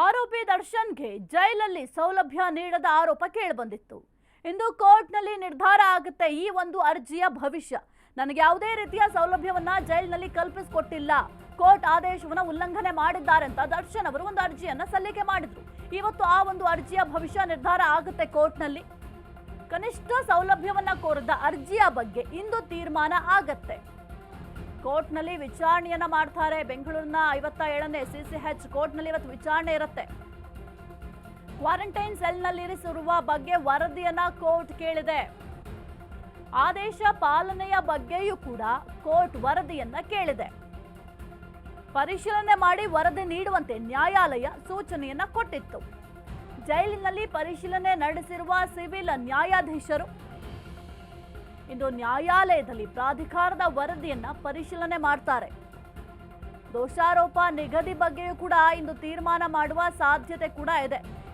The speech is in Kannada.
ಆರೋಪಿ ದರ್ಶನ್ಗೆ ಜೈಲಲ್ಲಿ ಸೌಲಭ್ಯ ನೀಡದ ಆರೋಪ ಕೇಳಿಬಂದಿತ್ತು. ಇಂದು ಕೋರ್ಟ್ನಲ್ಲಿ ನಿರ್ಧಾರ ಆಗುತ್ತೆ ಈ ಒಂದು ಅರ್ಜಿಯ ಭವಿಷ್ಯ. ನನಗೆ ಯಾವುದೇ ರೀತಿಯ ಸೌಲಭ್ಯವನ್ನ ಜೈಲಿನಲ್ಲಿ ಕಲ್ಪಿಸಿಕೊಟ್ಟಿಲ್ಲ, ಕೋರ್ಟ್ ಆದೇಶವನ್ನು ಉಲ್ಲಂಘನೆ ಮಾಡಿದ್ದಾರೆ ಅಂತ ದರ್ಶನ್ ಅವರು ಒಂದು ಅರ್ಜಿಯನ್ನ ಸಲ್ಲಿಕೆ ಮಾಡಿದ್ರು. ಇವತ್ತು ಆ ಒಂದು ಅರ್ಜಿಯ ಭವಿಷ್ಯ ನಿರ್ಧಾರ ಆಗುತ್ತೆ ಕೋರ್ಟ್ನಲ್ಲಿ. ಕನಿಷ್ಠ ಸೌಲಭ್ಯವನ್ನ ಕೋರಿದ ಅರ್ಜಿಯ ಬಗ್ಗೆ ಇಂದು ತೀರ್ಮಾನ ಆಗತ್ತೆ. ಕೋರ್ಟ್ನಲ್ಲಿ ವಿಚಾರಣೆಯನ್ನ ಮಾಡ್ತಾರೆ. ಬೆಂಗಳೂರಿನ 57ನೇ CCH ಕೋರ್ಟ್ನಲ್ಲಿ ಇವತ್ತು ವಿಚಾರಣೆ ಇರುತ್ತೆ. ಕ್ವಾರಂಟೈನ್ ಸೆಲ್ನಲ್ಲಿ ಇರಿಸಿರುವ ಬಗ್ಗೆ ವರದಿಯನ್ನ ಕೋರ್ಟ್ ಕೇಳಿದೆ. ಆದೇಶ ಪಾಲನೆಯ ಬಗ್ಗೆಯೂ ಕೂಡ ಕೋರ್ಟ್ ವರದಿಯನ್ನ ಕೇಳಿದೆ. ಪರಿಶೀಲನೆ ಮಾಡಿ ವರದಿ ನೀಡುವಂತೆ ನ್ಯಾಯಾಲಯ ಸೂಚನೆಯನ್ನ ಕೊಟ್ಟಿತ್ತು. ಜೈಲಿನಲ್ಲಿ ಪರಿಶೀಲನೆ ನಡೆಸಿರುವ ಸಿವಿಲ್ ನ್ಯಾಯಾಧೀಶರು ಇಂದು ನ್ಯಾಯಾಲಯದಲ್ಲಿ ಪ್ರಾಧಿಕಾರದ ವರದಿಯನ್ನ ಪರಿಶೀಲನೆ ಮಾಡ್ತಾರೆ. ದೋಷಾರೋಪ ನಿಗದಿ ಬಗ್ಗೆಯೂ ಕೂಡ ಇಂದು ತೀರ್ಮಾನ ಮಾಡುವ ಸಾಧ್ಯತೆ ಕೂಡ ಇದೆ.